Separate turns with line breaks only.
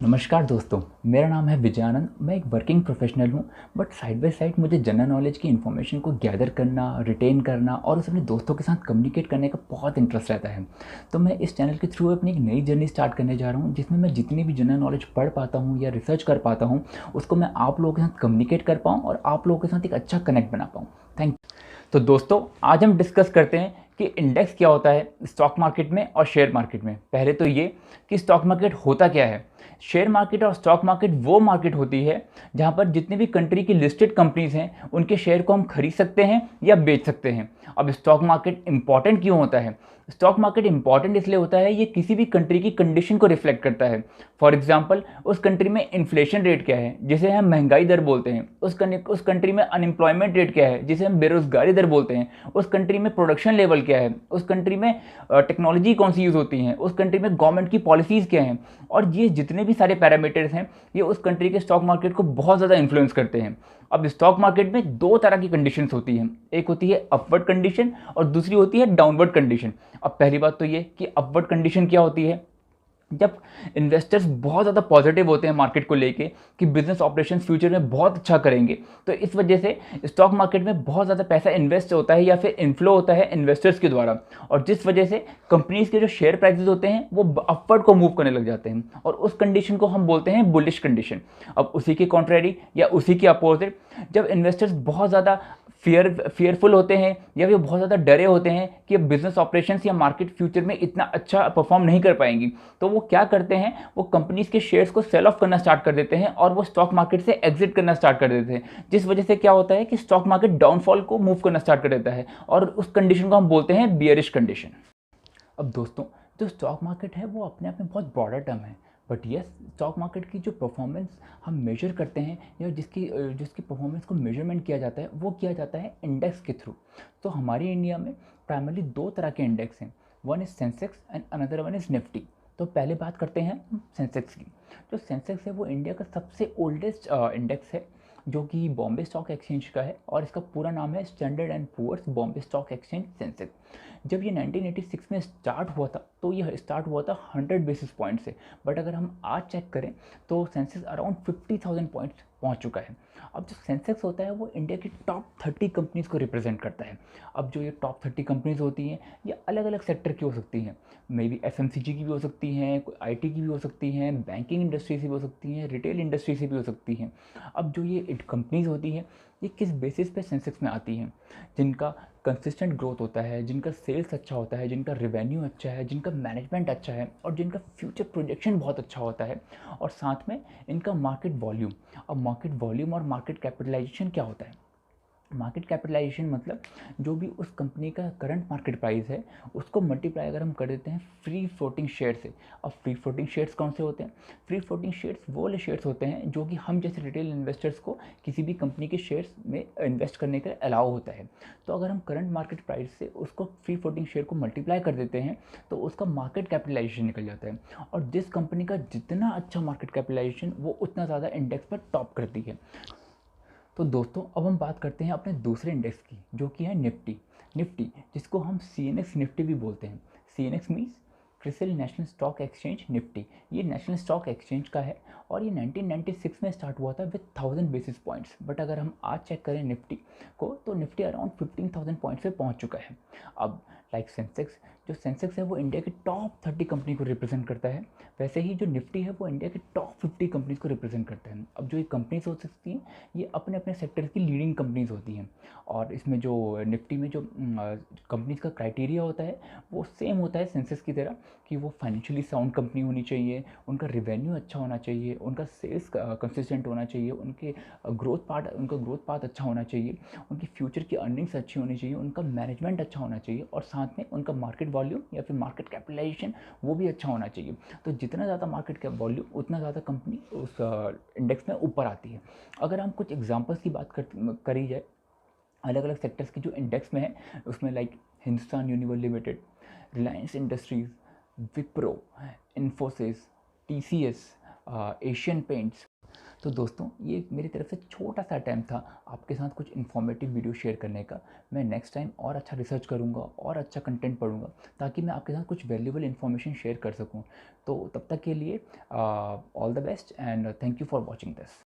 नमस्कार दोस्तों, मेरा नाम है विजयानंद। मैं एक वर्किंग प्रोफेशनल हूँ, बट साइड बाय साइड मुझे जनरल नॉलेज की इन्फॉर्मेशन को गैदर करना, रिटेन करना और उसे अपने दोस्तों के साथ कम्युनिकेट करने का बहुत इंटरेस्ट रहता है। तो मैं इस चैनल के थ्रू अपनी एक नई जर्नी स्टार्ट करने जा रहा हूँ, जिसमें मैं जितनी भी जनरल नॉलेज पढ़ पाता हूँ या रिसर्च कर पाता हूँ, उसको मैं आप लोगों के साथ कम्युनिकेट कर पाऊँ और आप लोगों के साथ एक अच्छा कनेक्ट बना पाऊँ। Thank you. तो दोस्तों, आज हम डिस्कस करते हैं कि इंडेक्स क्या होता है स्टॉक मार्केट में और शेयर मार्केट में। पहले तो ये कि स्टॉक मार्केट होता क्या है। शेयर मार्केट और स्टॉक मार्केट वो मार्केट होती है जहां पर जितने भी कंट्री की लिस्टेड कंपनीज हैं उनके शेयर को हम खरीद सकते हैं या बेच सकते हैं। अब स्टॉक मार्केट इंपॉर्टेंट क्यों होता है? स्टॉक मार्केट इंपॉर्टेंट इसलिए होता है, ये किसी भी कंट्री की कंडीशन को रिफ्लेक्ट करता है। फॉर एग्जाम्पल, उस कंट्री में इन्फ्लेशन रेट क्या है, जिसे हम महंगाई दर बोलते हैं। उस कंट्री में अनएम्प्लॉयमेंट रेट क्या है, जिसे हम बेरोजगारी दर बोलते हैं। उस कंट्री में प्रोडक्शन लेवल क्या है, उस कंट्री में टेक्नोलॉजी कौन सी यूज़ होती हैं, उस कंट्री में गवर्नमेंट की पॉलिसीज़ क्या हैं। और ये जितने भी सारे पैरामीटर्स हैं, ये उस कंट्री के स्टॉक मार्केट को बहुत ज़्यादा इन्फ्लुएंस करते हैं। अब स्टॉक मार्केट में दो तरह की कंडीशंस होती हैं, एक होती है अपवर्ड कंडीशन और दूसरी होती है डाउनवर्ड कंडीशन। अब पहली बात तो ये कि अपवर्ड कंडीशन क्या होती है। जब इन्वेस्टर्स बहुत ज़्यादा पॉजिटिव होते हैं मार्केट को लेके कि बिजनेस ऑपरेशन फ्यूचर में बहुत अच्छा करेंगे, तो इस वजह से स्टॉक मार्केट में बहुत ज़्यादा पैसा इन्वेस्ट होता है या फिर इन्फ्लो होता है इन्वेस्टर्स के द्वारा, और जिस वजह से कंपनीज के जो शेयर प्राइसेस होते हैं वो अपवर्ड को मूव करने लग जाते हैं, और उस कंडीशन को हम बोलते हैं बुलिश कंडीशन। अब उसी के कॉन्ट्रेरी या उसी के अपोजिट, जब इन्वेस्टर्स बहुत ज़्यादा फियरफुल होते हैं या फिर बहुत ज़्यादा डरे होते हैं कि अब बिजनेस ऑपरेशंस या मार्केट फ्यूचर में इतना अच्छा परफॉर्म नहीं कर पाएंगी, तो वो क्या करते हैं, वो कंपनीज के शेयर्स को सेल ऑफ करना स्टार्ट कर देते हैं और वो स्टॉक मार्केट से एग्जिट करना स्टार्ट कर देते हैं, जिस वजह से क्या होता है कि स्टॉक मार्केट डाउनफॉल को मूव करना स्टार्ट कर देता है, और उस कंडीशन को हम बोलते हैं बियरिश कंडीशन। अब दोस्तों, जो स्टॉक मार्केट है वो अपने आप में बहुत ब्रॉडर टर्म है, बट यस, स्टॉक मार्केट की जो परफॉर्मेंस हम मेजर करते हैं या जिसकी परफॉर्मेंस को मेजरमेंट किया जाता है वो किया जाता है इंडेक्स के थ्रू। तो हमारे इंडिया में प्राइमरली दो तरह के इंडेक्स हैं, one is Sensex and another one is Nifty. तो पहले बात करते हैं सेंसेक्स की। जो सेंसेक्स है वो इंडिया का सबसे ओल्डेस्ट इंडेक्स है, जो कि बॉम्बे स्टॉक एक्सचेंज का है, और इसका पूरा नाम है Standard and Poor's Bombay Stock Exchange Sensex. जब ये 1986 में स्टार्ट हुआ था तो ये स्टार्ट हुआ था 100 बेसिस पॉइंट से, बट अगर हम आज चेक करें तो सेंसेक्स अराउंड 50,000 पॉइंट्स पहुंच चुका है। अब जो सेंसेक्स होता है वो इंडिया की टॉप 30 कंपनीज को रिप्रेजेंट करता है। अब जो ये टॉप 30 कंपनीज होती हैं ये अलग अलग सेक्टर की हो सकती हैं, मे बी एफएमसीजी की भी हो सकती हैं, कोई आईटी की भी हो सकती हैं, बैंकिंग इंडस्ट्री से भी हो सकती हैं, रिटेल इंडस्ट्री से भी हो सकती हैं। अब जो ये कंपनीज होती हैं ये किस बेसिस पे सेंसेक्स में आती हैं, जिनका कंसिस्टेंट ग्रोथ होता है, जिनका सेल्स अच्छा होता है, जिनका रेवेन्यू अच्छा है, जिनका मैनेजमेंट अच्छा है और जिनका फ्यूचर प्रोजेक्शन बहुत अच्छा होता है, और साथ में इनका मार्केट वॉल्यूम। अब मार्केट वॉल्यूम और मार्केट कैपिटलाइजेशन क्या होता है? मार्केट कैपिटलाइजेशन मतलब जो भी उस कंपनी का करंट मार्केट प्राइस है उसको मल्टीप्लाई अगर हम कर देते हैं फ्री फ्लोटिंग शेयर से। अब फ्री फ्लोटिंग शेयर्स कौन से होते हैं? फ्री फ्लोटिंग शेयर्स वो वाले शेयर्स होते हैं जो कि हम जैसे रिटेल इन्वेस्टर्स को किसी भी कंपनी के शेयर्स में इन्वेस्ट करने का अलाउ होता है। तो अगर हम करंट मार्केट प्राइस से उसको फ्री फ्लोटिंग शेयर को मल्टीप्लाई कर देते हैं तो उसका मार्केट कैपिटलाइजेशन निकल जाता है, और जिस कंपनी का जितना अच्छा मार्केट कैपिटलाइजेशन वो उतना ज़्यादा इंडेक्स पर टॉप करती है। तो दोस्तों, अब हम बात करते हैं अपने दूसरे इंडेक्स की, जो कि है निफ्टी। निफ्टी, जिसको हम सीएनएक्स निफ्टी भी बोलते हैं। CNX means CRISIL national stock exchange Nifty. ये नेशनल स्टॉक एक्सचेंज का है और ये 1996 में स्टार्ट हुआ था विद 1000 बेसिस पॉइंट्स, बट अगर हम आज चेक करें निफ्टी को तो निफ्टी अराउंड 15,000 पॉइंट्स पे पहुंच चुका है। अब लाइक सेंसेक्स, जो सेंसेक्स है वो इंडिया की टॉप 30 कंपनी को रिप्रेजेंट करता है, वैसे ही जो निफ्टी है वो इंडिया की टॉप 50 कंपनीज को रिप्रेजेंट करता है। अब जो ये कंपनीज हो सकती हैं ये अपने अपने सेक्टर की लीडिंग कंपनीज होती हैं, और इसमें जो निफ्टी में जो कंपनीज का क्राइटेरिया होता है वो सेम होता है सेंसेस की तरह, कि वो फाइनेंशियली साउंड कंपनी होनी चाहिए, उनका रिवेन्यू अच्छा होना चाहिए, उनका सेल्स कंसिस्टेंट होना चाहिए, उनका ग्रोथ पाथ अच्छा होना चाहिए, उनकी फ्यूचर की अर्निंग्स अच्छी होनी चाहिए, उनका मैनेजमेंट अच्छा होना चाहिए, और साथ में उनका मार्केट वॉल्यूम या फिर मार्केट कैपिटलाइजेशन वो भी अच्छा होना चाहिए। तो जितना ज़्यादा मार्केट का वॉल्यूम उतना ज़्यादा कंपनी उस इंडेक्स में ऊपर आती है। अगर हम कुछ एग्जांपल्स की बात करी जाए अलग अलग सेक्टर्स की जो इंडेक्स में है, उसमें like Hindustan यूनिवर limited, Reliance industries, Wipro, Infosys, TCS, Asian paints, तो दोस्तों ये मेरी तरफ से छोटा सा अटैम्प्ट था आपके साथ कुछ इन्फॉर्मेटिव वीडियो शेयर करने का। मैं नेक्स्ट टाइम और अच्छा रिसर्च करूँगा और अच्छा कंटेंट पढ़ूँगा ताकि मैं आपके साथ कुछ वैल्यूएबल इन्फॉर्मेशन शेयर कर सकूँ। तो तब तक के लिए all the best and thank you for watching this.